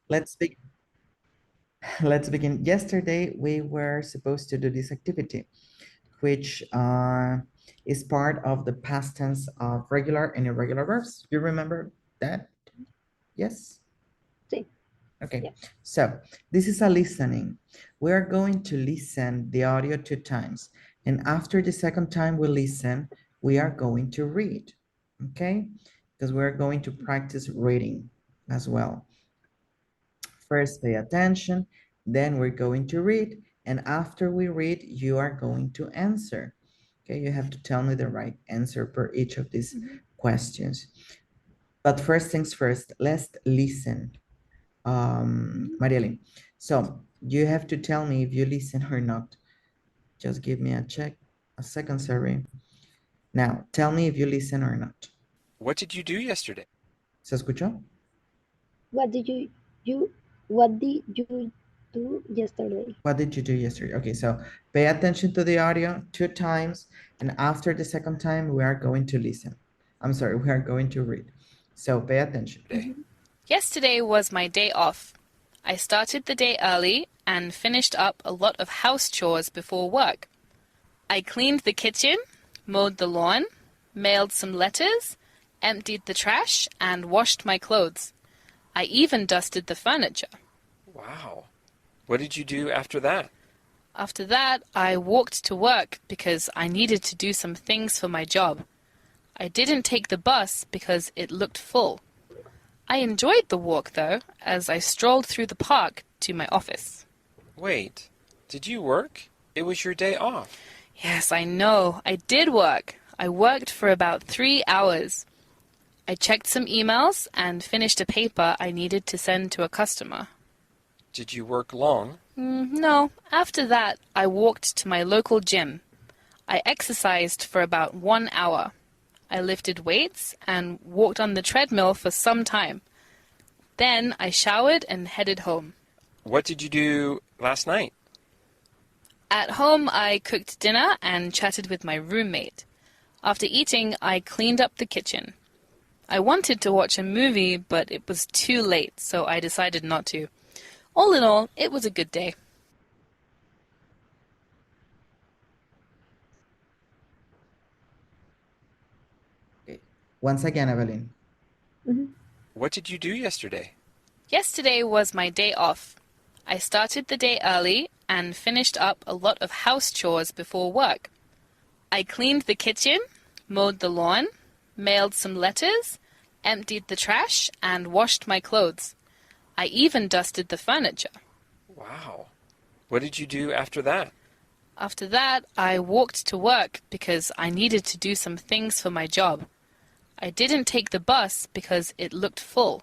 Let's begin. Let's begin. Yesterday, we were supposed to do this activity, which is part of the past tense of regular and irregular verbs. You remember that? Yes? Sí. Okay. Yeah. So this is a listening. We are going to listen the audio 2 times. And after the second time we listen, we are going to read. Okay? Because we're going to practice reading as well. First, pay attention, then we're going to read, and after we read, you are going to answer. Okay, you have to tell me the right answer per each of these questions. But first things first, let's listen. Marielyn, so you have to tell me if you listen or not. Just give me a second, sorry. Now, tell me if you listen or not. What did you do yesterday? ¿Se escuchó? What did you what did you do yesterday? What did you do yesterday? Okay, so pay attention to the audio 2 times, and after the second time, we are going to listen. I'm sorry, we are going to read. So pay attention. Yesterday was my day off. I started the day early and finished up a lot of house chores before work. I cleaned the kitchen, mowed the lawn, mailed some letters, emptied the trash, and washed my clothes. I even dusted the furniture. Wow. What did you do after that? After that, I walked to work because I needed to do some things for my job. I didn't take the bus because it looked full. I enjoyed the walk, though, as I strolled through the park to my office. Wait, did you work? It was your day off. Yes, I know. I did work. I worked for about 3 hours. I checked some emails and finished a paper I needed to send to a customer. Did you work long? No, after that, I walked to my local gym. I exercised for about 1 hour. I lifted weights and walked on the treadmill for some time. Then I showered and headed home. What did you do last night? At home, I cooked dinner and chatted with my roommate. After eating, I cleaned up the kitchen. I wanted to watch a movie, but it was too late, so I decided not to. All in all, it was a good day. Okay. Once again, Evelyn. What did you do yesterday? Yesterday was my day off. I started the day early and finished up a lot of house chores before work. I cleaned the kitchen, mowed the lawn, mailed some letters, emptied the trash, and washed my clothes. I even dusted the furniture. Wow. What did you do after that? After that, I walked to work because I needed to do some things for my job. I didn't take the bus because it looked full.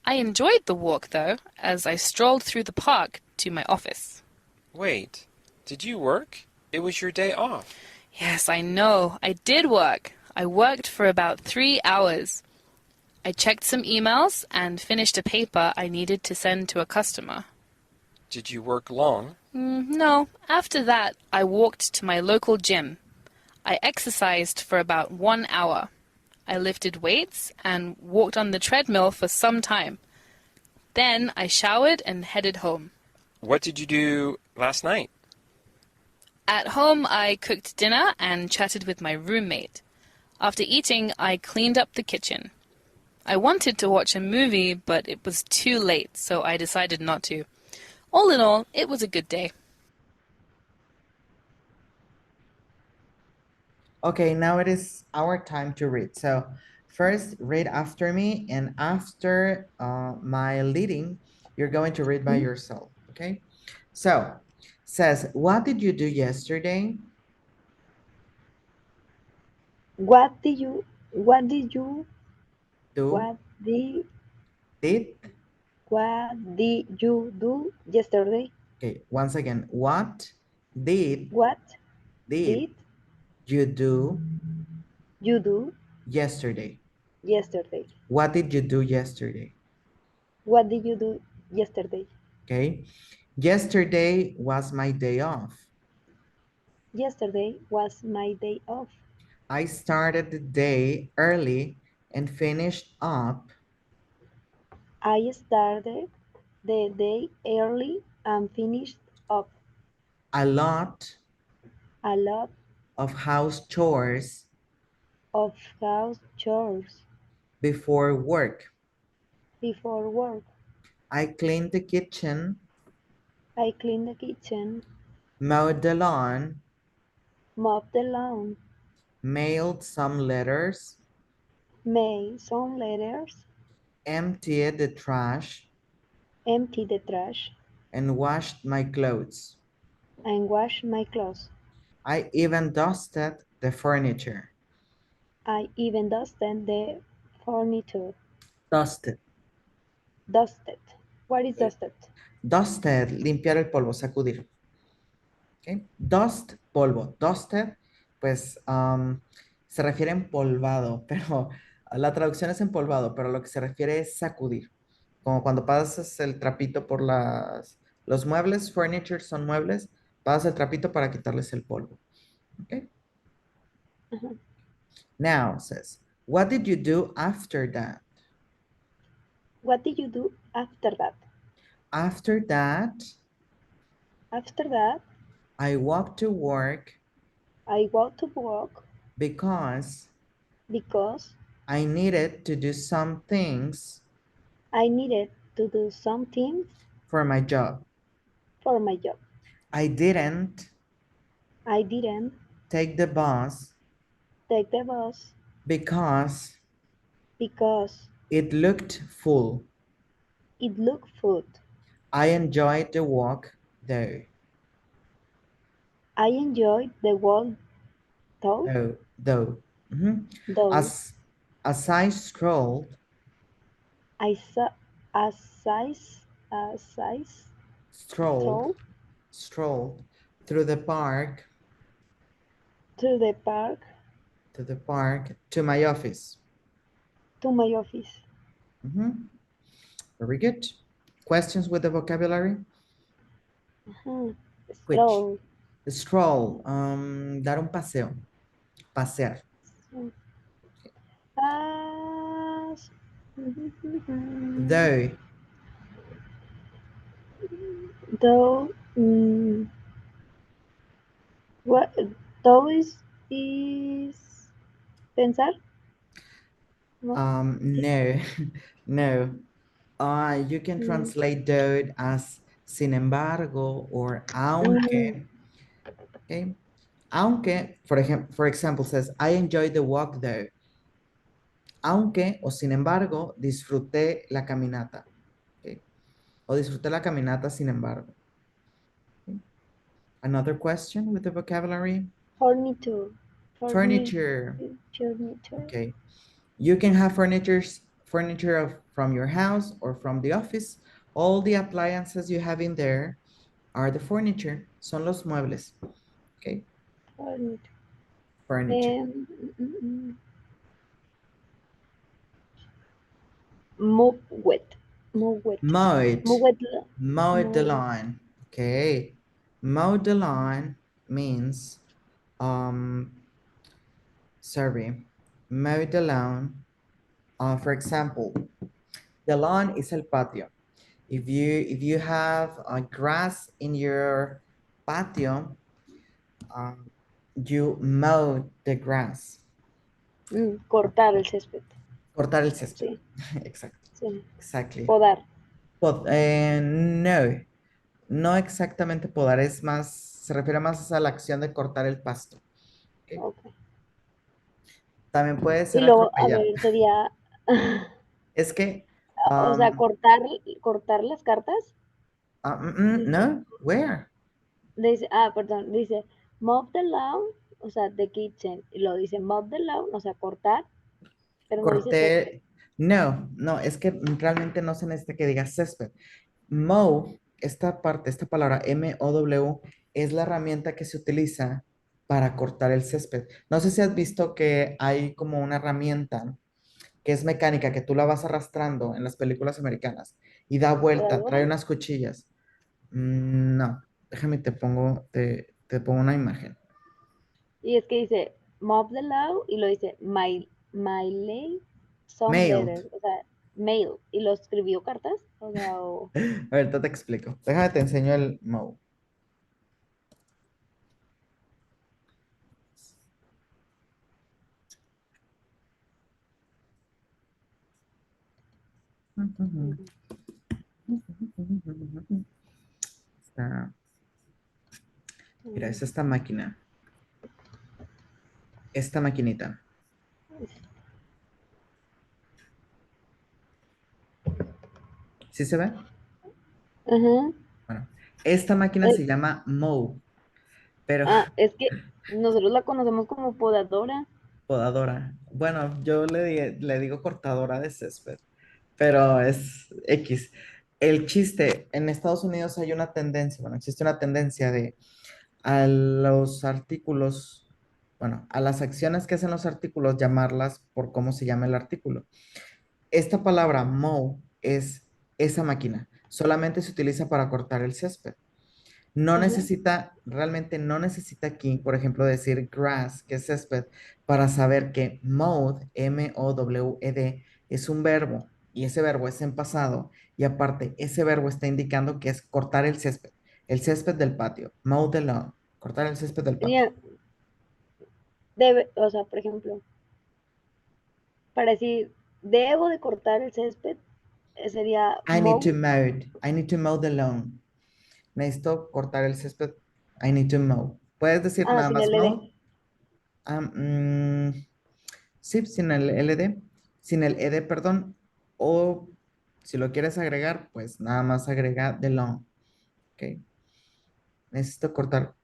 I enjoyed the walk, though, as I strolled through the park to my office. Wait, did you work? It was your day off. Yes, I know. I did work. I worked for about 3 hours. I checked some emails and finished a paper I needed to send to a customer. Did you work long? No, after that, I walked to my local gym. I exercised for about 1 hour. I lifted weights and walked on the treadmill for some time. Then I showered and headed home. What did you do last night? At home, I cooked dinner and chatted with my roommate. After eating, I cleaned up the kitchen. I wanted to watch a movie, but it was too late, so I decided not to. All in all, it was a good day. Okay, now it is our time to read. So first, read after me, and after my leading, you're going to read by yourself, okay? So, says, what did you do yesterday? What did you what did you Do, what did did? what did you do yesterday? Okay, once again, what did, What did did you do you do yesterday? yesterday? What did you do yesterday? What did you do yesterday? Okay, yesterday was my day off. Yesterday was my day off. I started the day early and finished up. I started the day early and finished up a lot a lot of house chores of house chores before work. before work. I cleaned the kitchen, I cleaned the kitchen, mowed the lawn, mopped the lawn, mailed some letters, made some letters, emptied the trash, emptied the trash, and washed my clothes. and washed my clothes. I even dusted the furniture. I even dusted the furniture. Dusted. Dusted. What is Okay. dusted? Dusted, limpiar el polvo, sacudir. Okay. Dust, polvo. Dusted, pues se refiere a empolvado, pero la traducción es empolvado, pero lo que se refiere es sacudir. Como cuando pasas el trapito por los muebles, furniture son muebles, pasas el trapito para quitarles el polvo. Okay. Uh-huh. Now says, what did you do after that? What did you do after that? After that, After that, I walked to work I walked to work because because I needed to do some things I needed to do some things for my job. for my job. I didn't I didn't take the bus take the bus because because it looked full. it looked full. I enjoyed the walk though. I enjoyed the walk Though. Mhm. though As I strolled I saw as I strolled strolled strolled through the park to the park to my office. to my office. Mhm. Very good. Questions with the vocabulary? Uh-huh. Which? Stroll. Stroll, dar un paseo, pasear. As Though, though what though is pensar? No. no, no. You can translate though as sin embargo or aunque. Okay. Aunque, for example, says, I enjoyed the walk though. Aunque o sin embargo, disfruté la caminata. Okay. O disfruté la caminata sin embargo. Okay. Another question with the vocabulary? Furniture. Furniture. Furniture. Okay. You can have furniture from your house or from the office. All the appliances you have in there are the furniture. Son los muebles. Okay. Furniture. Furniture. Move wet. Move wet. Mowed. Move wet. Mowed the Move. lawn. Okay. Mowed the lawn means, sorry, mowed the lawn. For example, the lawn is el patio. If you have grass in your patio, you mow the grass. Cortar el césped. Cortar el césped. Sí. Exacto. Sí. Exactly. Podar. No, no exactamente podar, es más, se refiere más a la acción de cortar el pasto. Okay. Okay. También puede Y ser luego, a atropellar. ver, sería, Es que, o sea, cortar las cartas. no, where? Dice, perdón, dice mop the lawn, o sea, the kitchen. Y lo dice mop the lawn, o sea, cortar, pero no dice césped. Corté, no, es que realmente no se necesita que diga césped. Mow, esta parte, esta palabra M-O-W, es la herramienta que se utiliza para cortar el césped. No sé si has visto que hay como una herramienta que es mecánica, que tú la vas arrastrando en las películas americanas y da vuelta, ¿Podadora? trae unas cuchillas. No, déjame te pongo una imagen. Y es que dice mop the lawn y lo dice my lay some Mailed, letters. O sea, mail. ¿Y lo escribió cartas? O sea, Ahorita te explico. Déjame te enseño el mow. Mira, es esta máquina. Esta maquinita. ¿Sí se ve? Ajá. Bueno, esta máquina El- se llama mow, pero es que nosotros la conocemos como podadora. podadora. Bueno, yo le digo cortadora de césped, pero es X. El chiste, en Estados Unidos hay una tendencia, bueno, existe una tendencia de a los artículos, bueno, a las acciones que hacen los artículos, llamarlas por cómo se llama el artículo. Esta palabra mow es esa máquina, solamente se utiliza para cortar el césped. No Ajá. necesita, realmente no necesita aquí, por ejemplo, decir grass, que es césped, para saber que mowed, M-O-W-E-D, es un verbo y ese verbo es en pasado y aparte ese verbo está indicando que es cortar el césped del patio, mow the lawn, cortar el césped del patio. Sería, o sea, por ejemplo, para decir, debo de cortar el césped, sería mow. I need to mow the lawn. Necesito cortar el césped, I need to mow. Puedes decir Ah, nada sin más el mow. ed. Ah, sí, sin el LD, sin el ED, perdón. O si lo quieres agregar, pues nada más agrega the long. Ok. Necesito cortar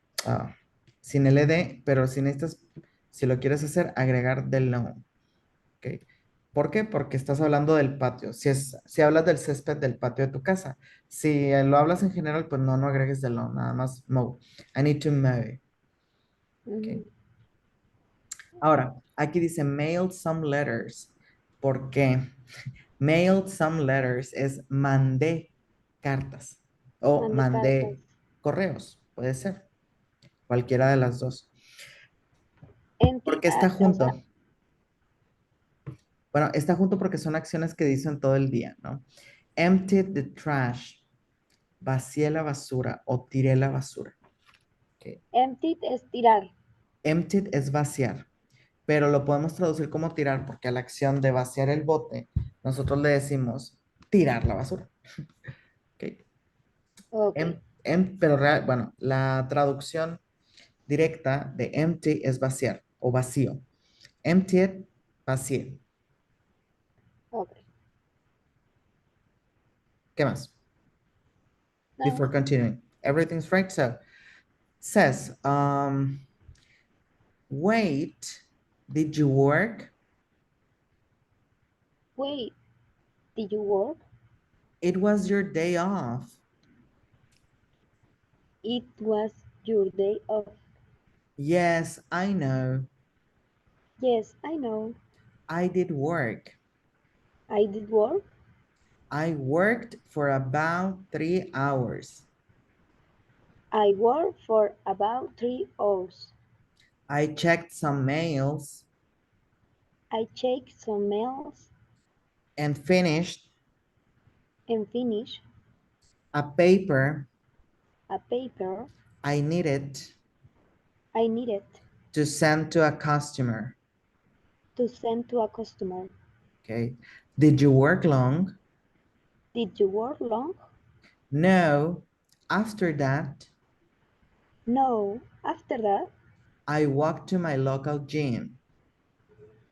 sin el ED, pero si necesitas, si lo quieres hacer, agregar the long. Ok. ¿Por qué? Porque estás hablando del patio. Si hablas del césped del patio de tu casa. Si lo hablas en general, pues no agregues the long, nada más mow. I need to mow. Ok. Ujú. Ahora, aquí dice mailed some letters. ¿Por qué? Mailed some letters es mandé cartas o Mande cartas. mandé correos, puede ser, cualquiera de las dos. Empty, ¿Por qué está o sea, junto? Bueno, está junto porque son acciones que dicen todo el día, ¿no? Emptied the trash, vacié la basura o tiré la basura. Ok. empty es tirar. Emptied es vaciar, pero lo podemos traducir como tirar porque a la acción de vaciar el bote, nosotros le decimos tirar la basura. Ok. Ok. Pero bueno, la traducción directa de empty es vaciar o vacío. Emptied, vacié. Ok. ¿Qué más? No. Before continuing. Everything's right. So, says, wait, did you work? Wait, did you work? It was your day off. It was your day off. Yes, I know. Yes, I know. I did work. I did work. I worked for about 3 hours. I worked for about 3 hours. I checked some mails I checked some mails and finished and finished a paper a paper I needed I needed to send to a customer. to send to a customer. Okay. Did you work long? Did you work long? No. After that, No. After that, I walked to my local gym.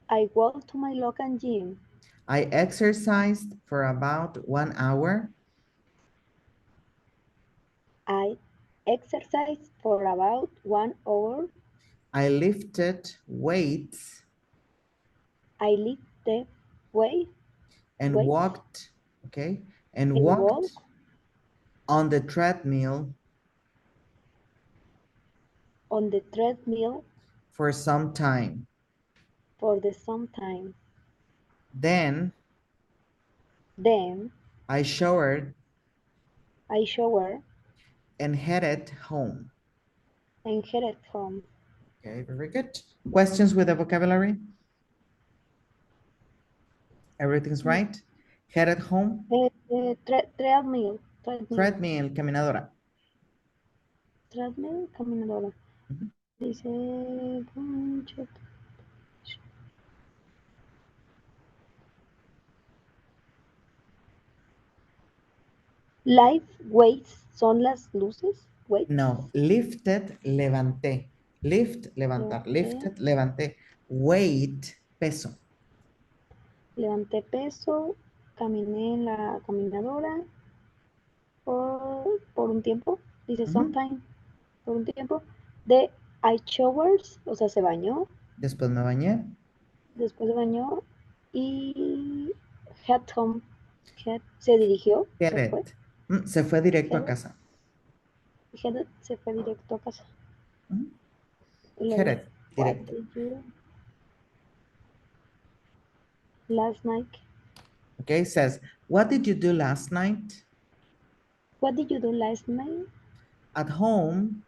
I walked to my local gym. I exercised for about 1 hour. I exercised for about 1 hour. I lifted weights I lifted weight, and weights walked, okay, and and walked walked on the treadmill on the treadmill for some time. for the some time. Then Then I showered I showered and headed home. and headed home. Okay, very good. Questions with the vocabulary? Everything's right? Headed home. Treadmill. Treadmill, caminadora. Treadmill, caminadora. Ujú. Dice. Live weights son las luces. Weights. No, lifted, levanté. Lift, levantar. Levanté. Lifted, levanté. Weight, peso. Levanté peso. Caminé en la caminadora. Por un tiempo. Dice Ujú. sometime. Por un tiempo. De I showers. O sea, se bañó. Después me bañé. Después se bañó. Y head home. Se dirigió. Se fue. Headed. Se fue directo a Headed. casa. Headed se fue directo a casa. Ujú. Y luego, Headed, what directo. did you do last night? Okay, says, what did you do last night? What did you do last night? At home,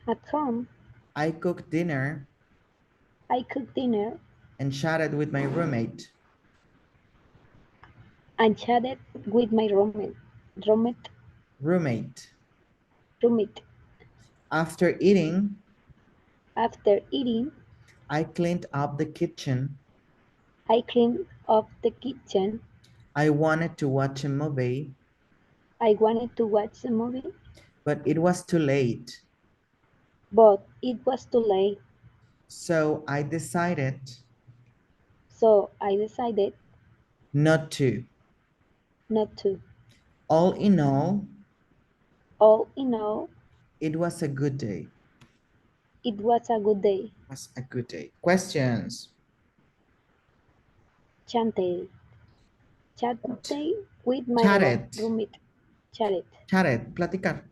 At home, I cooked dinner I cooked dinner and chatted with my roommate. and chatted with my roommate. After eating, After eating, I cleaned up the kitchen. I cleaned up the kitchen. I wanted to watch a movie, I wanted to watch a movie, but it was too late. but it was too late. So I decided So I decided not to. not to. All in all, All in all, it was a good day. it was a good day. It was a good day. Questions? Chatted with my Chatted. roommate. Chatted. Chatted, platicar.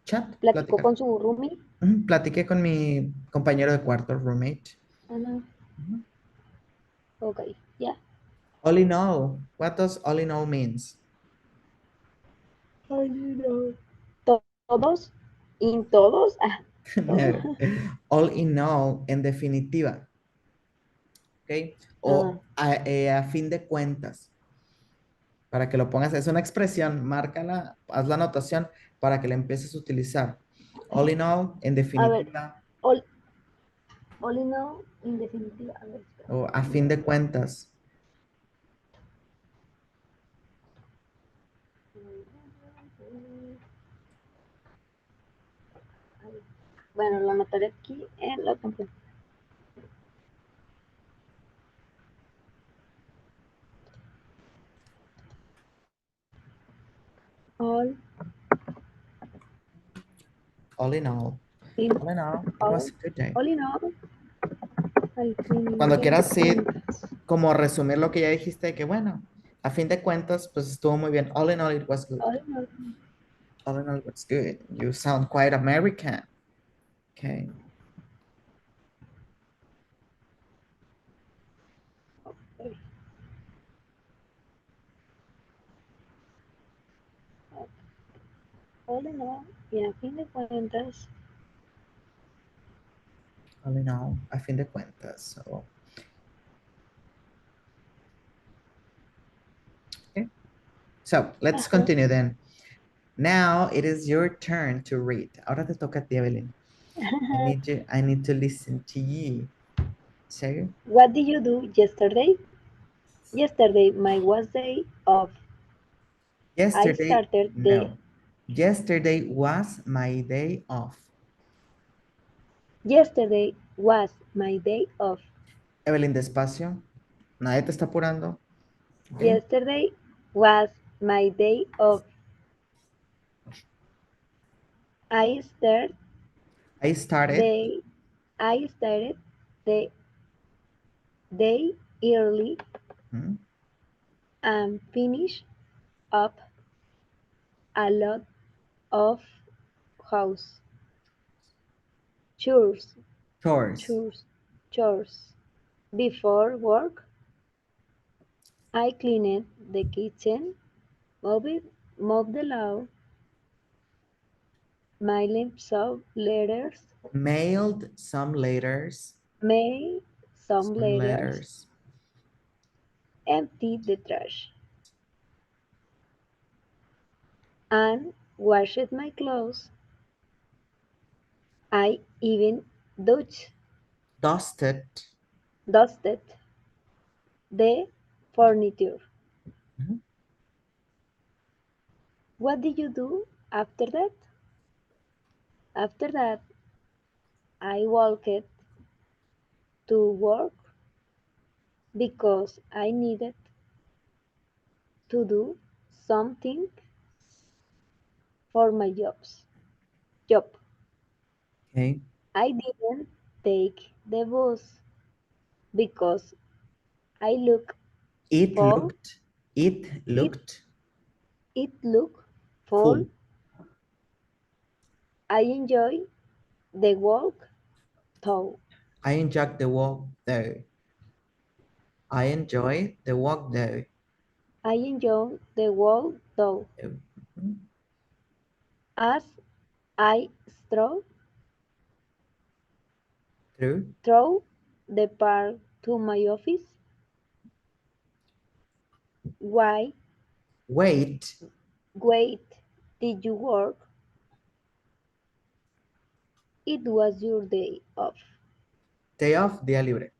Chat, Platicó platicar. con su roomie. Platiqué con mi compañero de cuarto, roommate. Ujú. Okay, yeah. All in all, what does all in all means? Ay, no. Todos, in todos, todos. No. All in all, en definitiva. ¿Ok? O a fin de cuentas. Para que lo pongas, es una expresión, márcala, haz la anotación para que la empieces a utilizar. All in all, en A ver, definitiva, all in all, en definitiva. A ver, espera. o a fin de cuentas. Bueno, lo anotaré aquí en la computadora. All All in all. in All in all, it all, was a good day. all in all, al fin Cuando de quieras sí, cuentas. como resumir lo que ya dijiste, que bueno, a fin de cuentas, pues estuvo muy bien. All in all, it was good. All in all, All in all, it was good. You sound quite American. Okay. okay. All in all, y a fin de cuentas, All in all, a fin de cuentas. So, okay. So let's ajá. continue then. Now it is your turn to read. Ahora te toca a ti, Evelyn. I need to listen to you. So, What did you do yesterday? Yesterday, my was day off. I yesterday, started the no. Yesterday was my day off. Yesterday was my day off. Evelyn, despacio. Nadie te está apurando. Okay. Yesterday was my day off. I started I started. the day early Hmm, and finished up a lot of house chores Chores. chores before work. I cleaned the kitchen, mopped the lawn, mailed some letters, Mailed some letters. made some Some letters, letters. emptied the trash, and washed my clothes. I even Dusted. dusted the furniture. Mhm. What did you do after that? After that, I walked to work because I needed to do something for my job. Okay. I didn't take the bus because I look It full. looked. It It looked it looked full. full. I enjoy the walk though. I enjoyed the walk though. I enjoy the walk though. I enjoy the walk though. Mhm. As I stroll Through. through the park to my office. Why? Wait. Wait, did you work? It was your day off. Day off, día libre.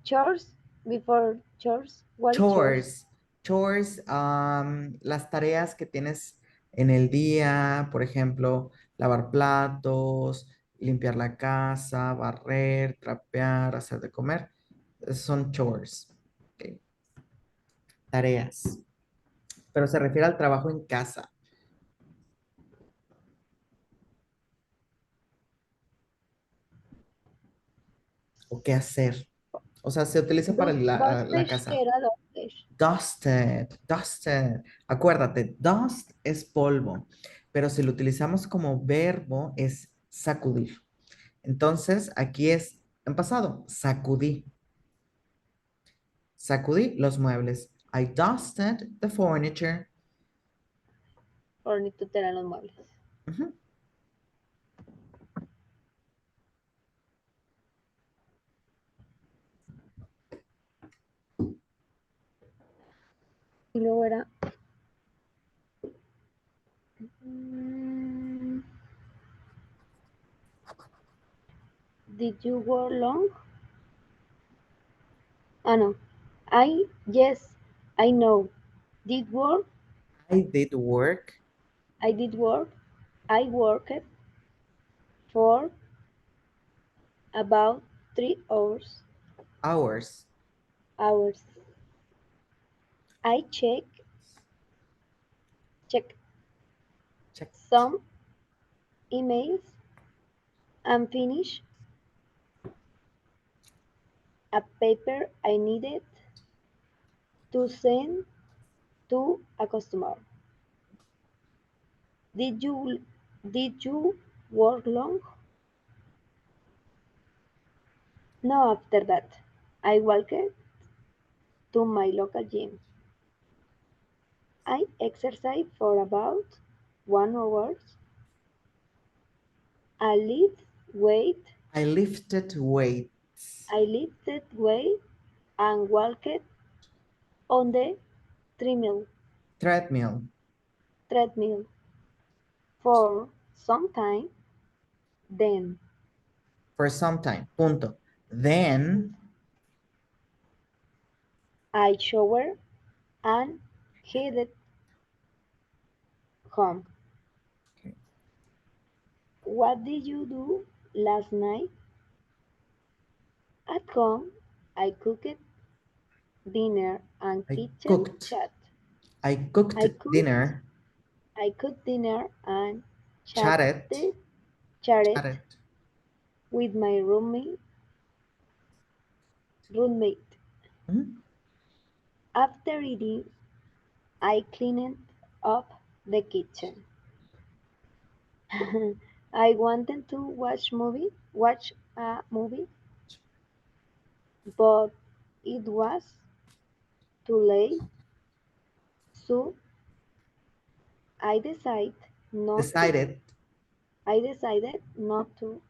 Chores before chores. What is chores? Chores. Chores, las tareas que tienes en el día, por ejemplo, lavar platos, limpiar la casa, barrer, trapear, hacer de comer. Esos son chores. Ok. Tareas. Pero se refiere al trabajo en casa. O qué hacer. O sea, se utiliza para la Dustage casa. era dustage. Dusted, dusted. Acuérdate, dust es polvo, pero si lo utilizamos como verbo es sacudir. Entonces, aquí es en pasado, sacudí. Sacudí los muebles. I dusted the furniture. Furniture eran los muebles. Ujú. Y luego era. mm, Did you work long? Ah, no. Yes, I know. Did work? I did work I did work. I worked for about 3 hours. hours. Hours. I check Check. some emails and finish a paper I needed to send to a customer. Did you work long? No, after that, I walked to my local gym. I exercised for about 1 hour. I lift weight. I lifted weights. I lifted weight and walked on the treadmill Treadmill. treadmill for some time. Then For some time. Punto. Then I showered and headed home. okay. What did you do last night? At home, I cooked dinner and I kitchen cooked. chat. I cooked I cooked dinner. I cooked dinner and Chatted. chatted Chatted. with my roommate. Mhm. After eating, I cleaned up the kitchen. I wanted to watch a movie, but it was too late, so I decided not to. Decided. I decided not to.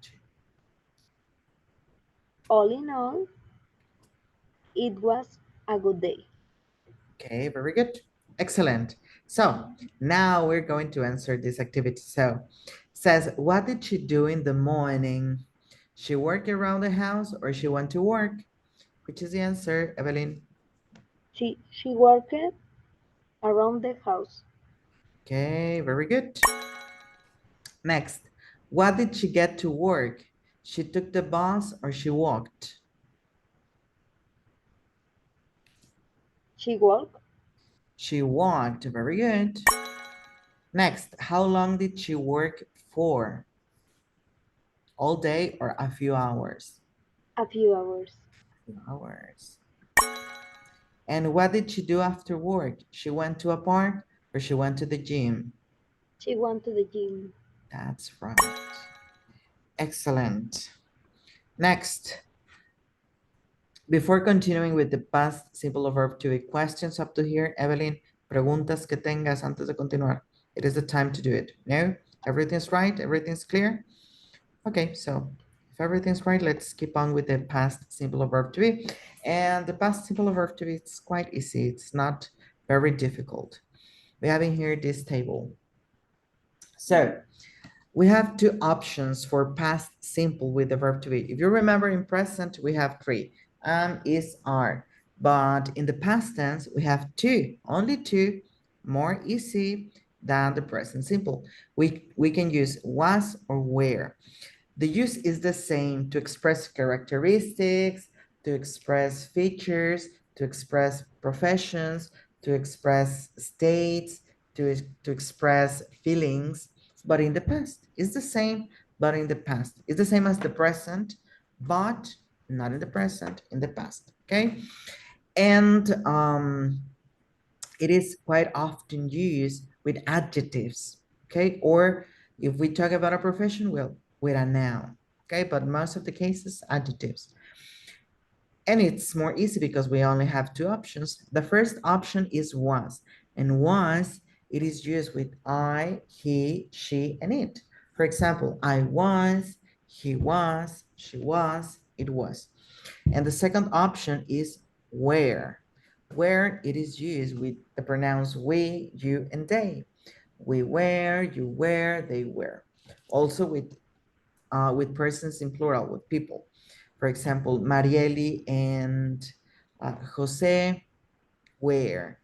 All in all, it was a good day. Okay, very good. Excellent. So now we're going to answer this activity. So says, what did she do in the morning? She worked around the house or she went to work? Which is the answer, Evelyn? She worked around the house. Okay, very good. Next, what did she get to work? She took the bus or she walked? She walked She walked, very good. Next, how long did she work for? All day or a few hours? a few hours. Few hours. And what did she do after work? She went to a park or she went to the gym? She went to the gym. That's right. Excellent. Next, before continuing with the past simple verb to be, questions up to here, Evelyn, preguntas que tengas antes de continuar. It is the time to do it. No? Everything's right? Everything's clear? Okay, so if everything's right, let's keep on with the past simple verb to be. And the past simple verb to be, it's quite easy. It's not very difficult. We have in here this table. So we have two options for past simple with the verb to be. If you remember in present, we have three, am, is, are. But in the past tense, we have two, only two, more easy than the present simple. We can use was or were. The use is the same to express characteristics, to express features, to express professions, to express states, to express feelings, but in the past. It's the same, but in the past. It's the same as the present, but not in the present, in the past, okay? And it is quite often used with adjectives, okay? Or if we talk about a profession, well, with a noun, okay? But most of the cases, adjectives. And it's more easy because we only have two options. The first option is was, and was, it is used with I, he, she, and it. For example, I was, he was, she was, it was. And the second option is where it is used with the pronouns we, you, and they. We were, you were, they were. Also with persons in plural, with people. For example, Marieli and Jose were.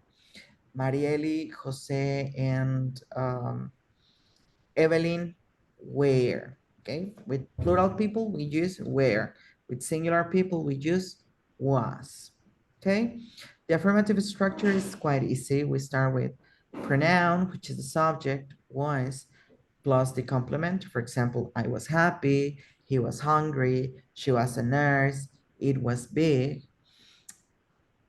Marieli, Jose, and Evelyn were. Okay, with plural people, we use were. With singular people, we use was. Okay, the affirmative structure is quite easy. We start with pronoun, which is the subject, was, plus the complement. For example, I was happy, he was hungry, she was a nurse, it was big,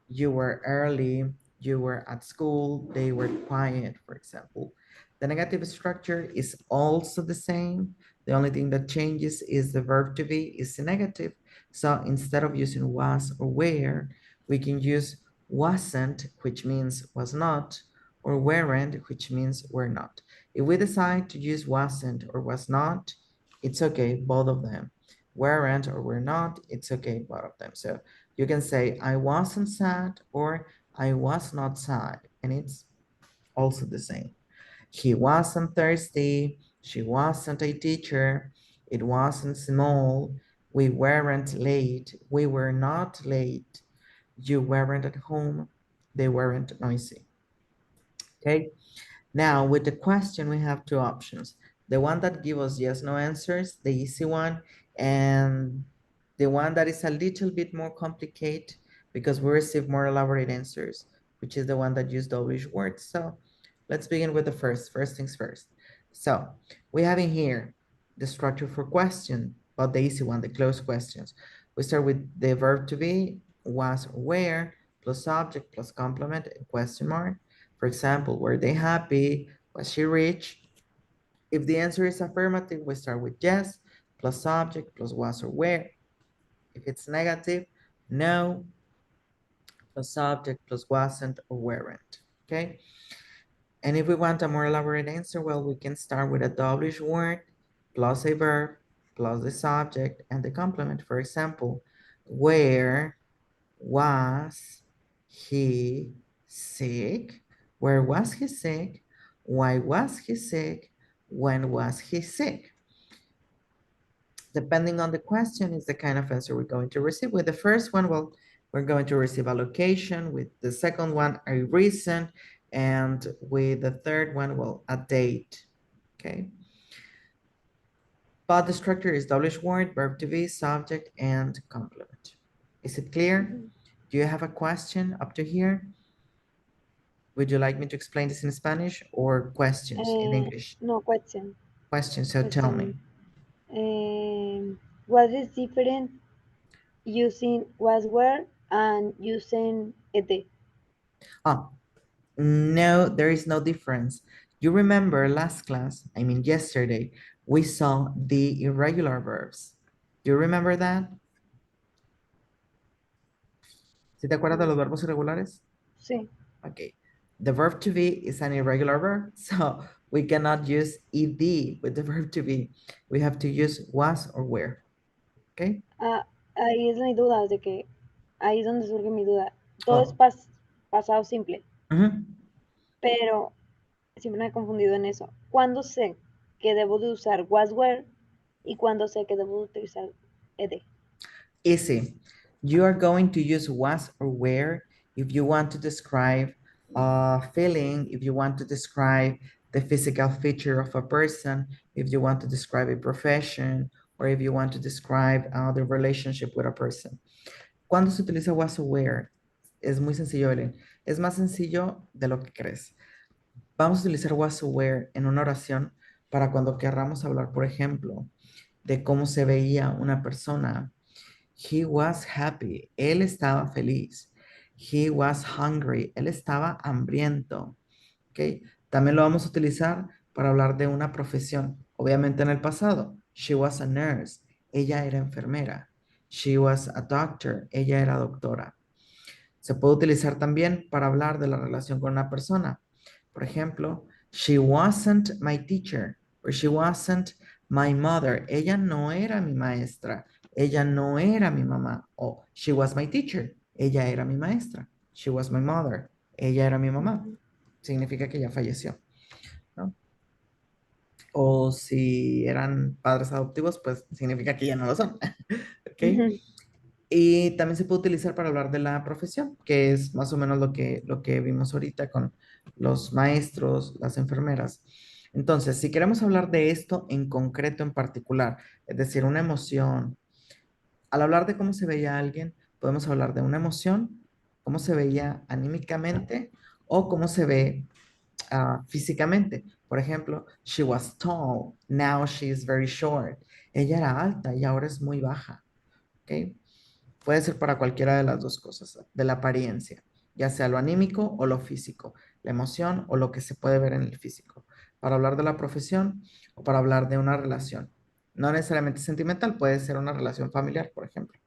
you were early, you were at school, they were quiet, for example. The negative structure is also the same. The only thing that changes is the verb to be is negative. So instead of using was or were, we can use wasn't, which means was not, or weren't, which means were not. If we decide to use wasn't or was not, it's okay, both of them. Weren't or were not, it's okay, both of them. So you can say, I wasn't sad or I was not sad, and it's also the same. He wasn't thirsty, she wasn't a teacher, it wasn't small, we weren't late, we were not late, you weren't at home, they weren't noisy. Okay, now with the question, we have two options. The one that gives us yes, no answers, the easy one, and the one that is a little bit more complicated because we receive more elaborate answers, which is the one that use English words. So let's begin with the first things first. So we have in here the structure for question, but the easy one, the closed questions. We start with the verb to be, was or were, plus subject, plus complement, and question mark. For example, were they happy? Was she rich? If the answer is affirmative, we start with yes, plus subject, plus was or were. If it's negative, no, plus subject, plus wasn't or weren't, okay? And if we want a more elaborate answer, well, we can start with a WH word, plus a verb, plus the subject and the complement. For example, where Was he sick? Where was he sick? Why was he sick? When was he sick? Depending on the question is the kind of answer we're going to receive. With the first one, well, we're going to receive a location. With the second one, a reason. And with the third one, well, a date, okay? But the structure is WH word, verb to be, subject, and complement. Is it clear? Do you have a question up to here? Would you like me to explain this in Spanish or questions in English? No, question. Questions, so tell me. What is different using was where and using it? Ah, no, there is no difference. You remember last class, I mean yesterday, we saw the irregular verbs. Do you remember that? ¿Sí te acuerdas de los verbos irregulares? Sí. Okay. The verb to be is an irregular verb, so we cannot use ed with the verb to be. We have to use was or were. Okay? Ah, ahí es mi duda, de que ahí es donde surge mi duda. Todo Oh. es pasado simple, Ujú. pero siempre me he confundido en eso. ¿Cuándo sé que debo de usar was were y cuándo sé que debo de utilizar ed? Easy. You are going to use was or were if you want to describe a feeling, if you want to describe the physical feature of a person, if you want to describe a profession, or if you want to describe the relationship with a person. ¿Cuándo se utiliza was or were? Es muy sencillo, Belén. Es más sencillo de lo que crees. Vamos a utilizar was or were en una oración para cuando querramos hablar, por ejemplo, de cómo se veía una persona. He was happy. Él estaba feliz. He was hungry. Él estaba hambriento. ¿Ok? También lo vamos a utilizar para hablar de una profesión. Obviamente en el pasado. She was a nurse. Ella era enfermera. She was a doctor. Ella era doctora. Se puede utilizar también para hablar de la relación con una persona. Por ejemplo, she wasn't my teacher. Or she wasn't my mother. Ella no era mi maestra. Ella no era mi mamá. O she was my teacher. Ella era mi maestra. She was my mother. Ella era mi mamá. Significa que ya falleció, ¿no? O si eran padres adoptivos, pues significa que ya no lo son. ¿Ok? Y también se puede utilizar para hablar de la profesión, que es más o menos lo que vimos ahorita con los maestros, las enfermeras. Entonces, si queremos hablar de esto en concreto, en particular, es decir, una emoción, al hablar de cómo se veía alguien, podemos hablar de una emoción, cómo se veía anímicamente o cómo se ve físicamente. Por ejemplo, she was tall, now she is very short. Ella era alta y ahora es muy baja. ¿Ok? Puede ser para cualquiera de las dos cosas, de la apariencia, ya sea lo anímico o lo físico, la emoción o lo que se puede ver en el físico. Para hablar de la profesión o para hablar de una relación. No necesariamente sentimental, puede ser una relación familiar, por ejemplo.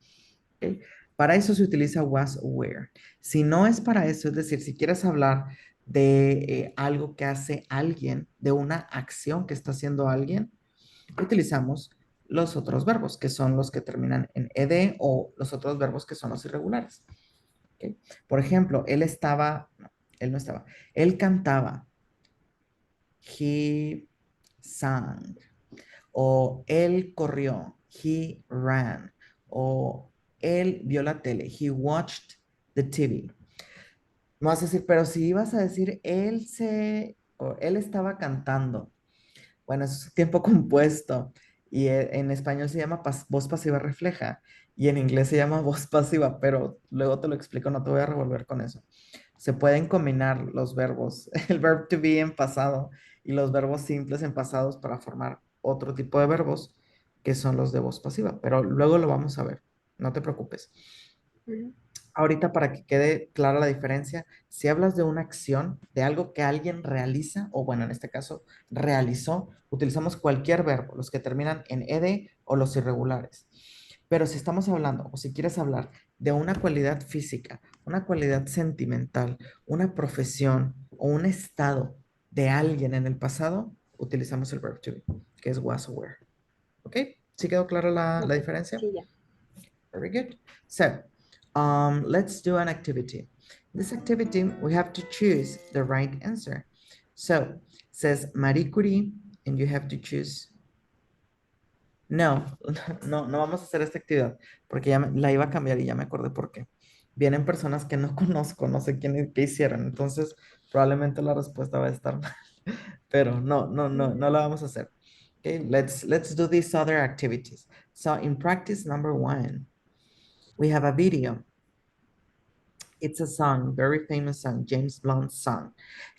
¿Ok? Para eso se utiliza was o were. Si no es para eso, es decir, si quieres hablar de algo que hace alguien, de una acción que está haciendo alguien, utilizamos los otros verbos, que son los que terminan en ed o los otros verbos que son los irregulares. ¿Okay? Por ejemplo, él estaba, no, él no estaba, él cantaba. He sang. O él corrió. He ran. O él vio la tele. He watched the TV. No vas a decir, pero si ibas a decir o él estaba cantando. Bueno, es tiempo compuesto y en español se llama voz pasiva refleja y en inglés se llama voz pasiva, pero luego te lo explico, no te voy a revolver con eso. Se pueden combinar los verbos, el verb to be en pasado y los verbos simples en pasados para formar otro tipo de verbos que son los de voz pasiva, pero luego lo vamos a ver, no te preocupes. Ahorita para que quede clara la diferencia, si hablas de una acción, de algo que alguien realiza, o bueno, en este caso, realizó, utilizamos cualquier verbo, los que terminan en ed o los irregulares. Pero si estamos hablando, o si quieres hablar de una cualidad física, una cualidad sentimental, una profesión o un estado de alguien en el pasado, utilizamos el verb to be, que es was or were. ¿Ok? ¿Sí quedó clara la diferencia? Sí, ya. Very good. So, Let's do an activity. This activity, we have to choose the right answer. So, says Marie Curie, and you have to choose. No, no vamos a hacer esta actividad, porque ya la iba a cambiar y ya me acordé por qué. Vienen personas que no conozco, no sé qué hicieron, entonces probablemente la respuesta va a estar mal, pero no la vamos a hacer. Okay, let's do these other activities. So in practice number 1, we have a video. It's a song, very famous song, James Blunt's song.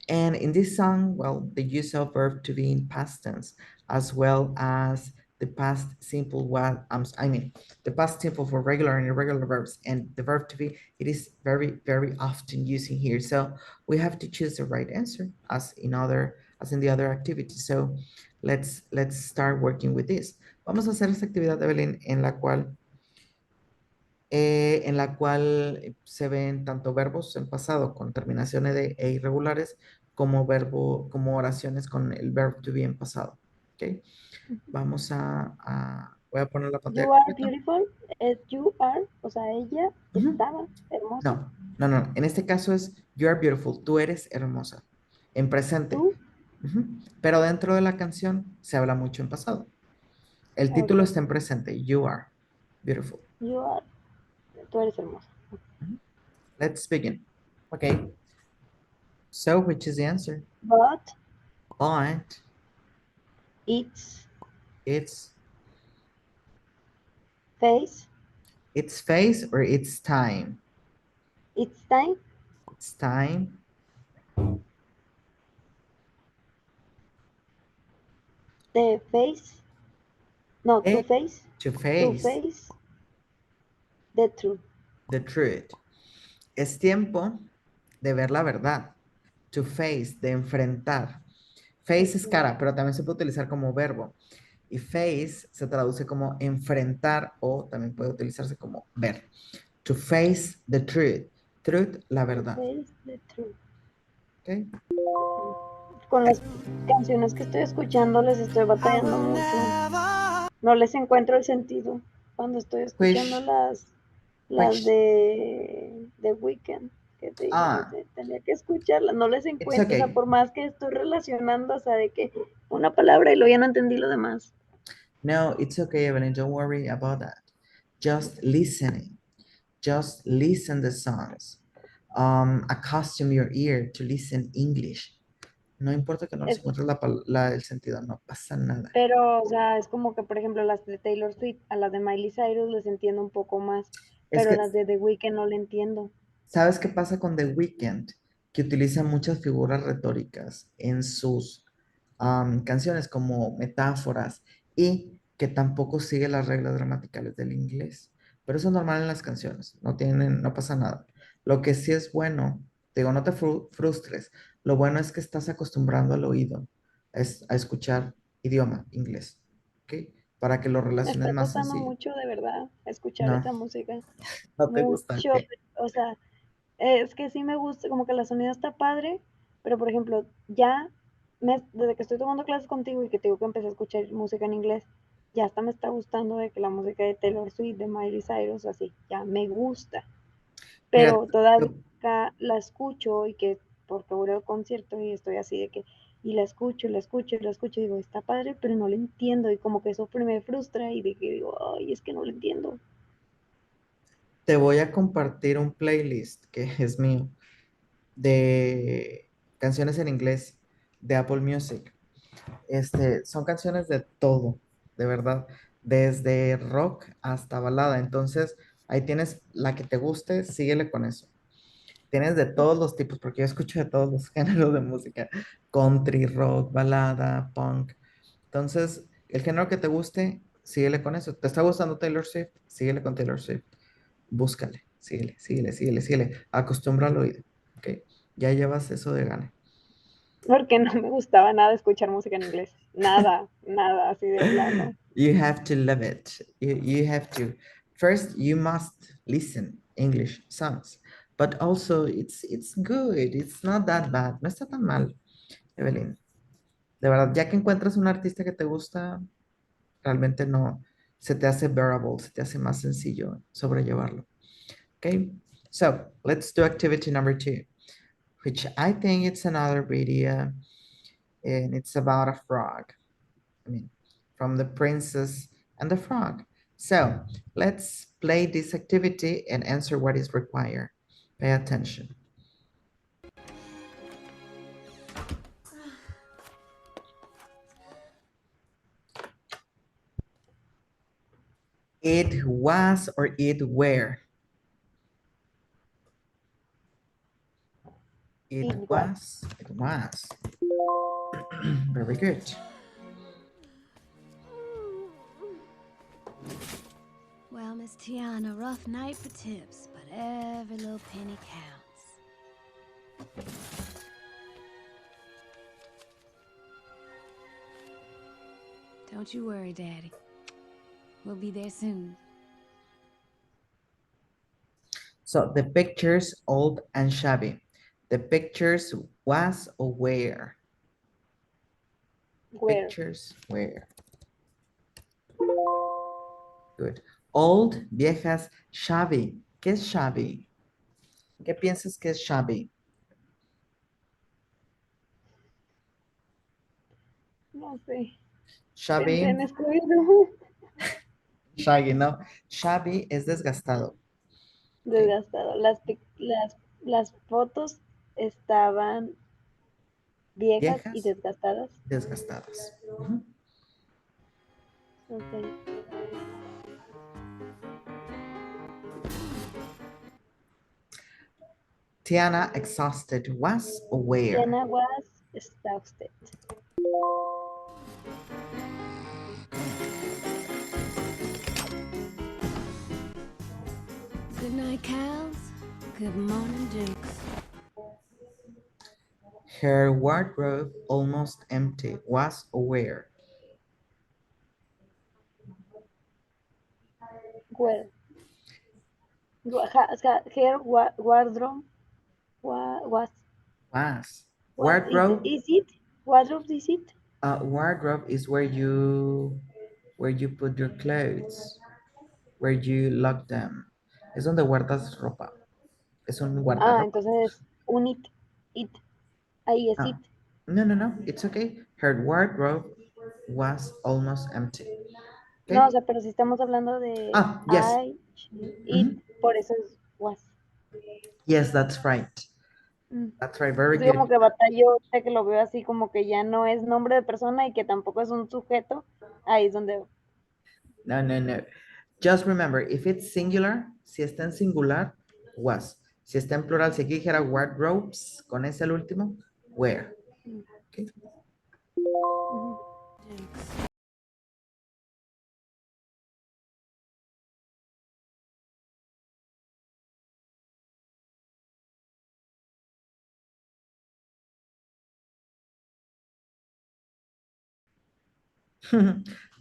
And in this song, well, the use of verb to be in past tense, as well as the past simple, the past simple for regular and irregular verbs, and the verb to be, it is very, very often using here. So we have to choose the right answer as in the other activities. So let's start working with this. Vamos a hacer esta actividad, Evelyn, en la cual se ven tanto verbos en pasado con terminaciones e irregulares como como oraciones con el verbo to be en pasado. ¿Ok? Vamos voy a poner la pantalla You are completa. beautiful, es you are, o sea, ella Ujú. estaba hermosa. No. En este caso es you are beautiful, tú eres hermosa. En presente. Tú, Ujú. Pero dentro de la canción se habla mucho en pasado. El título ok, está en presente, you are beautiful. you are, tú eres hermosa. Ujú. Let's begin. Okay. So, which is the answer? But But it's it's face, face or it's time? it's time, It's time. the face, no, to eh, face, to to face face the truth. the truth. Es tiempo de ver la verdad. To face, de enfrentar. Face es cara, pero también se puede utilizar como verbo. Y face se traduce como enfrentar o también puede utilizarse como ver. To face the truth. Truth, la To verdad. face the truth. ¿Ok? Con las canciones que estoy escuchando les estoy batallando mucho. No les encuentro el sentido cuando estoy escuchando las Which, de Weekend, que te dije que tenía que escucharlas, no les it's encuentro, o sea, okay. por más que estoy relacionando, o sea, de que una palabra y luego ya no entendí lo demás. No, it's okay, Evelyn. Don't worry about that. Just listening. Just listen the songs. Accustom your ear to listen English. No importa que no les Es, encuentres el sentido, no pasa nada. pero, o sea, es como que, por ejemplo, las de Taylor Swift, a las de Miley Cyrus les entiendo un poco más, Es pero que, las de The Weeknd no le entiendo. ¿sabes qué pasa con The Weeknd? Que utiliza muchas figuras retóricas en sus canciones como metáforas y que tampoco sigue las reglas gramaticales del inglés. Pero eso es normal en las canciones, no pasa nada. Lo que sí es bueno, te digo, no te frustres. Lo bueno es que estás acostumbrando al oído a escuchar idioma inglés, ¿ok? Para que lo Me relaciones está más costando sencillo. mucho, de verdad, escuchar No, esa música. no te gusta, Mucho, ¿ok? o sea, es que sí me gusta, como que la sonido está padre, pero por ejemplo, desde que estoy tomando clases contigo y que te digo que empecé a escuchar música en inglés, ya hasta me está gustando de que la música de Taylor Swift, de Miley Cyrus, así, ya me gusta, Mira, pero todavía la escucho y que porque voy al concierto y estoy así de que, y la escucho, y la escucho, y la escucho, y digo, está padre, pero no la entiendo, y como que eso me frustra y de que digo, ay, es que no lo entiendo. te voy a compartir un playlist que es mío de canciones en inglés de Apple Music. Son canciones de todo, de verdad, desde rock hasta balada. Entonces, ahí tienes la que te guste, síguele con eso. Tienes de todos los tipos, porque yo escucho de todos los géneros de música, country, rock, balada, punk. Entonces, el género que te guste, síguele con eso. ¿Te está gustando Taylor Swift? Síguele con Taylor Swift. Búscale, síguele. Acostumbra al oído, ¿ok? Ya llevas eso de gana. Porque no me gustaba nada escuchar música en inglés. Nada, nada, así de plano. You have to love it. You have to. First, you must listen English songs, but also it's good. It's not that bad. No está tan mal, Evelyn. De verdad, ya que encuentras un artista que te gusta, realmente no se te hace bearable, se te hace más sencillo sobrellevarlo. Okay, so let's do activity number 2, which I think it's another video, and it's about a frog. I mean, from the princess and the frog. So let's play this activity and answer what is required. Pay attention. It was or it were? It It was. was. It was. Very good. Well, Miss Tiana, rough night for tips, but every little penny counts. Don't you worry, Daddy. We'll be there soon. So the pictures old and shabby. The pictures was or were? Where? Pictures were. Good. Old, viejas, shabby. ¿Qué es shabby? ¿Qué piensas que es shabby? No sé. Pensé Shabby, en Scooby-Doo. shaggy, no. Shabby es desgastado. Desgastado. Las fotos estaban viejas y Viejas, desgastadas. desgastadas. Ujú. Ok. Tiana exhausted was or were? Tiana was exhausted. Good night, cows. Good morning, Dukes. Her wardrobe almost empty was or were? Where? Her wardrobe was. Was. What Wardrobe, is it? Wardrobe is it? wardrobe is where you put your clothes, where you lock them. Es donde guardas ropa. Es un Ah, guardarropa. entonces un it. It. Ahí es Ah, it. no, it's okay. Her wardrobe was almost empty. Okay. No, o sea, pero si estamos hablando de Ah, yes. I, it, por eso es was. Yes, that's right. Mm. That's right, very Así como good. que batallo, sé que lo veo así como que ya no es nombre de persona y que tampoco es un sujeto. Ahí es donde. No. Just remember, if it's singular, si está en singular, was. Si está en plural, si aquí dijera wardrobes, con ese el último, where. Okay. Ujú. Dukes.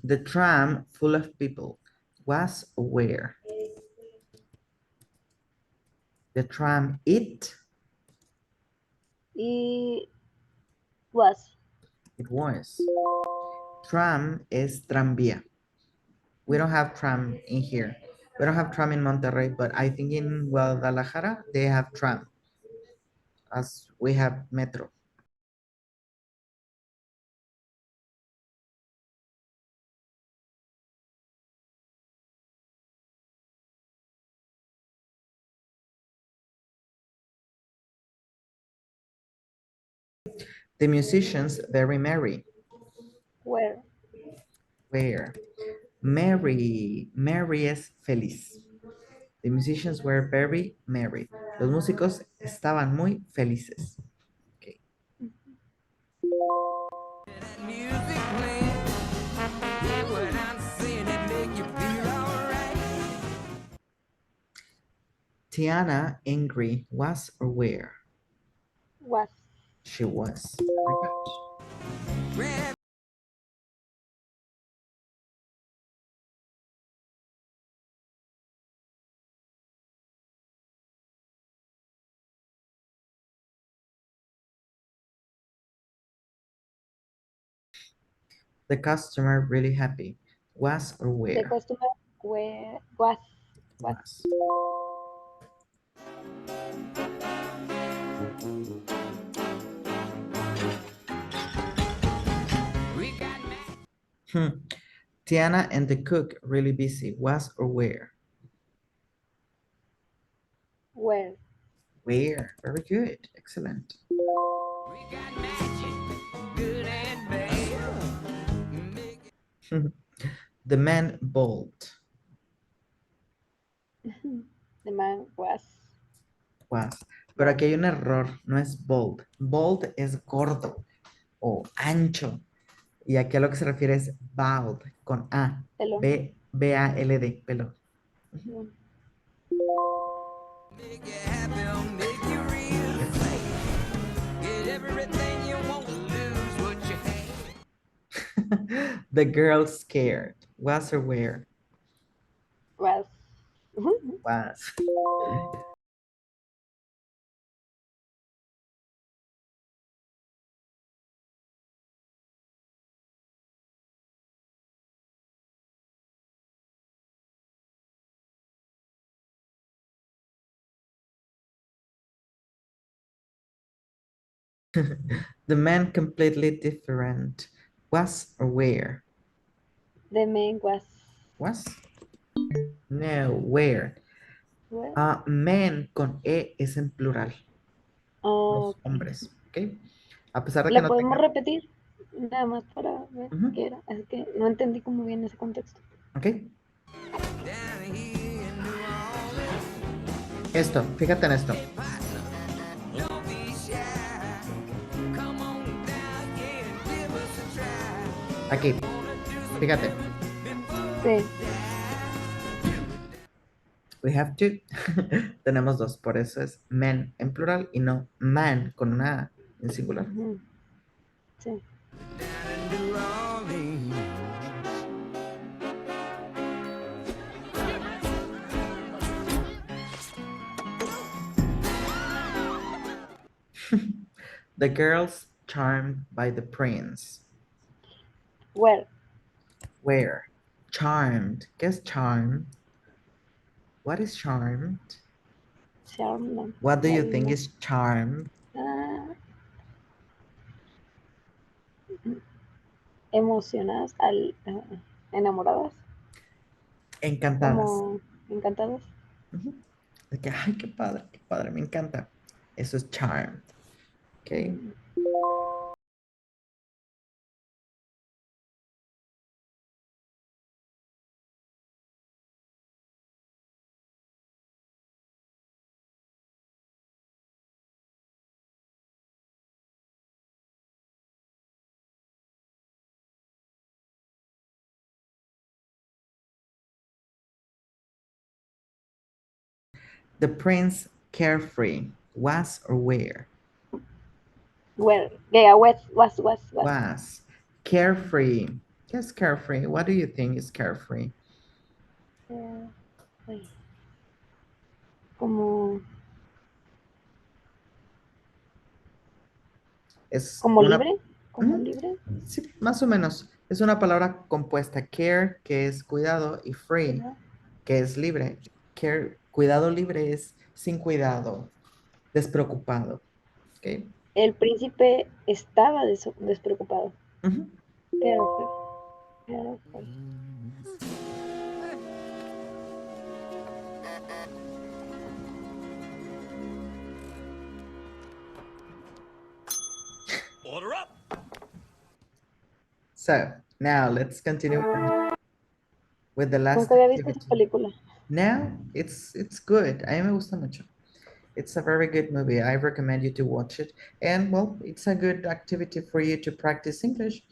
The tram full of people was where? The tram it Y was. it was. Tram is tranvía. We don't have tram in here. We don't have tram in Monterrey, but I think in Guadalajara they have tram, as we have metro. The musicians very merry. Where? Where? Merry es feliz. The musicians were very merry. Los músicos estaban muy felices. Okay. Tiana angry was or were? Was. She was. Very good. The customer really happy. Was or The were? customer where was. Was. Tiana and the cook really busy. Was or where? Where? Where? Very good. Excellent. The man bold. The man was. Was. Pero aquí hay un error. No es bold. Bold es gordo o ancho. Y aquí a lo que se refiere es bald, con A. Pelón. B-A-L-D, pelo. Mm. The girl scared. Was or where? Was. Was. The man completely different. Was or where? The man was. Was? No, where? Where? Men con E es en plural. Oh, Los ok. hombres, ¿ok? A pesar de que ¿La no podemos tenga... repetir? Nada más para ver Ujú, qué era. Es que no entendí como bien ese contexto. ¿ok? Esto, fíjate en esto. Aquí, fíjate. Sí. We have to. Tenemos dos, por eso es men en plural y no man con una A en singular. Ujú. Sí. The girls charmed by the prince. Where? Where? Charmed. ¿Qué es charmed? What is charmed? Charmed. What do you think is charmed? Ah, emocionadas, enamoradas, Encantadas. como encantadas. Ujú. De que, ay, qué padre, me encanta. Eso es charmed. Ok. The prince carefree. Was or where? Where? Yeah, was. Was. Carefree. ¿Qué es carefree? What do you think is carefree? Ay, como, Es como una... libre, como Ujú, libre. sí, más o menos. Es una palabra compuesta. Care, que es cuidado, y free, ¿Verdad? que es libre. Care, cuidado libre es sin cuidado, despreocupado. ¿Ok? El príncipe estaba despreocupado. Ujú. Carefree, carefree. So, now let's continue with the last Nunca había visto esa activity. película. Now, it's good. A mí me gusta mucho. It's a very good movie. I recommend you to watch it. And well, it's a good activity for you to practice English.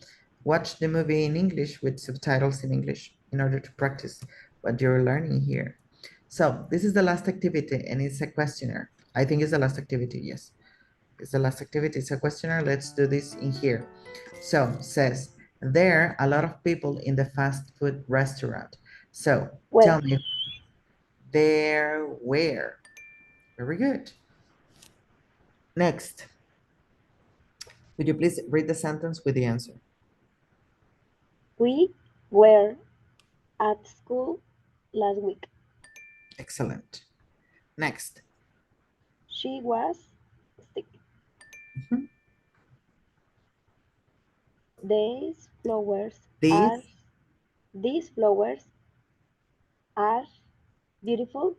Watch the movie in English with subtitles in English in order to practice what you're learning here. So this is the last activity and it's a questionnaire. I think it's the last activity, yes. It's the last activity, it's a questionnaire. Let's do this in here. So says, there are a lot of people in the fast food restaurant. So Well, tell me, there, where? Very good. Next, would you please read the sentence with the answer? we were at school last week. Excellent. Next. She was sick. Mhm. These flowers These are These flowers are beautiful.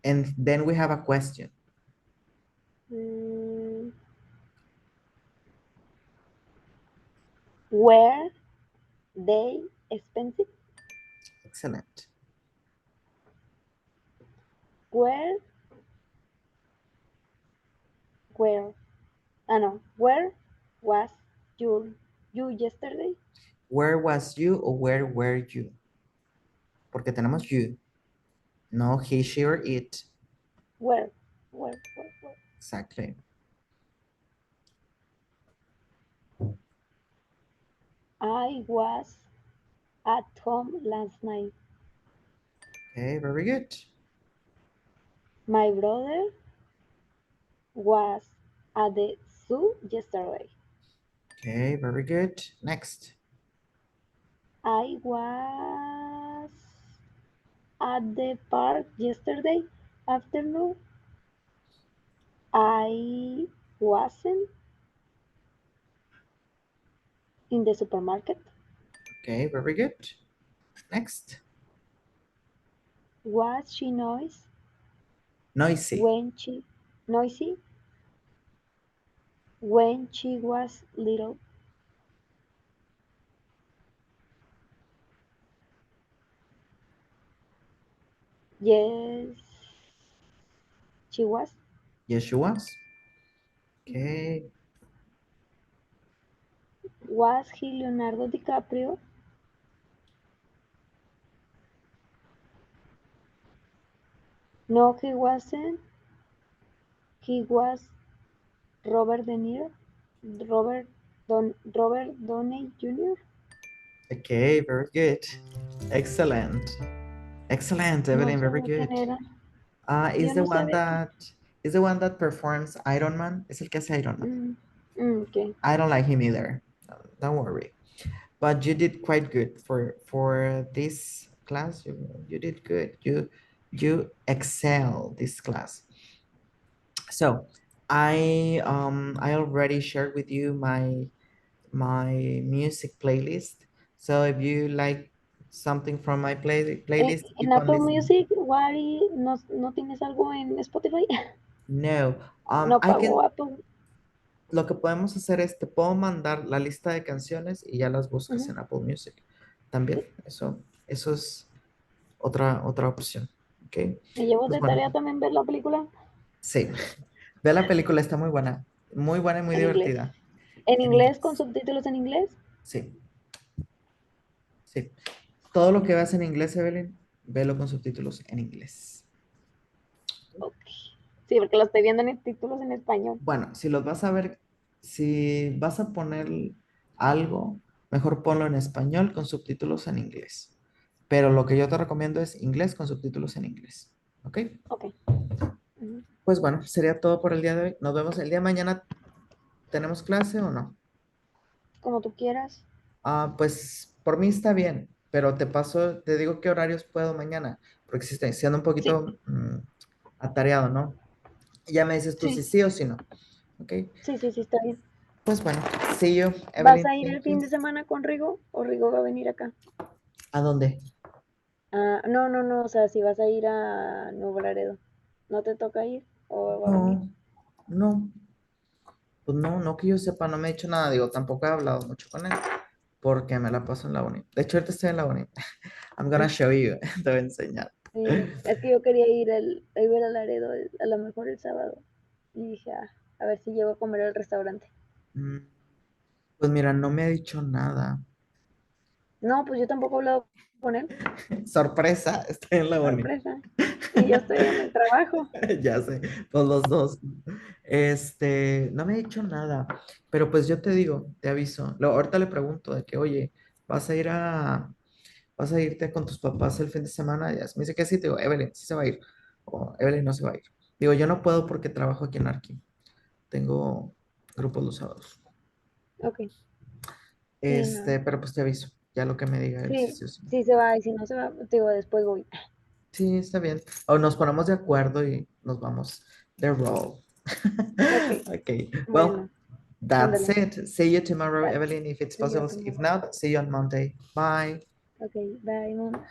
And then we have a question. Mm, were they expensive? Excellent. Where, where, no, where was you yesterday? Where was you or where were you? Porque tenemos you. No he, she, or it. Where? Exactly. I was at home last night. Okay, very good. My brother was at the zoo yesterday. Okay, very good. Next. I was at the park yesterday afternoon. I wasn't in the supermarket. Okay, very good. Next. Was she noisy Noisy. when she noisy when she was little? Yes, she was. Yes, she was. Okay. Was he Leonardo DiCaprio? No, he wasn't. He was Robert De Niro. Robert Downey Jr. Okay, very good. Excellent. Excellent, No Evelyn, very sabía quién good. era. Is Yo the no one sabía quién. that is the one that performs Iron Man? Es el que hace Iron Man. Okay. I don't like him either. Don't worry. But you did quite good for this class. You did good. You excel this class. So I already shared with you my music playlist. So if you like something from my playlist, En keep on Apple listening. Music, Wari, ¿no tienes algo en Spotify? No, No I pago can. Apple. Lo que podemos hacer es te puedo mandar la lista de canciones y ya las buscas Ujú. en Apple Music. También, eso es otra opción. ¿Ok? Me llevo Pues de bueno, tarea también ver la película sí. Ve la película, está muy buena y muy en inglés. divertida. En En inglés, con inglés. subtítulos en inglés. Sí, sí. Todo lo que veas en inglés, Evelyn, velo con subtítulos en inglés. Ok. Sí, porque lo estoy viendo en títulos en español. Bueno, si los vas a ver, si vas a poner algo, mejor ponlo en español con subtítulos en inglés. Pero lo que yo te recomiendo es inglés con subtítulos en inglés. ¿Ok? Ok. Ujú. Pues bueno, sería todo por el día de hoy. Nos vemos el día de mañana. ¿Tenemos clase o no? Como tú quieras. Pues por mí está bien, pero te digo qué horarios puedo mañana, porque si estoy siendo un Sí, poquito atareado, ¿no? Y ya me dices tú si sí, sí o si no. ¿Ok? sí, está bien. Pues bueno, see you, ¿Vas Evelyn. a ir el Thank fin you. de semana con Rigo o Rigo va a venir acá? ¿A dónde? Ah, no, o sea, si vas a ir a Nuevo Laredo, ¿no te toca ir o va a venir? No, no, pues no que yo sepa, no me he hecho nada, digo, tampoco he hablado mucho con él, porque me la paso en la uni. De hecho, ahorita estoy en la uni. I'm gonna show you, te voy a enseñar. Sí, es que yo quería a ir a Laredo a lo mejor el sábado y dije, a ver si llego a comer al restaurante. Mm, Pues mira, no me ha dicho nada. No, pues yo tampoco he hablado con él, Sorpresa, estoy en la uni. sorpresa. Y yo estoy en el trabajo. Ya sé, pues los dos. No me ha dicho nada, pero pues yo te digo, te aviso. Ahorita le pregunto de que, oye, vas a irte con tus papás el fin de semana. Y me dice que sí, te digo, Evelyn, sí se va a ir. O Evelyn no se va a ir. Digo, yo no puedo porque trabajo aquí en Arqui. Tengo grupos los sábados. Ok, sí, no. Pero pues te aviso, ya lo que me diga él, sí, Sí, sí o sí. sí se va y si no se va, te digo, después voy. Sí, está bien. O nos ponemos de acuerdo y nos vamos de roll. Ok, Okay. Well, bueno, That's Ándale. it. See you tomorrow, Bye. Evelyn, if it's See you possible. If tomorrow. not, see you on Monday. Bye. Okay, bye, mom.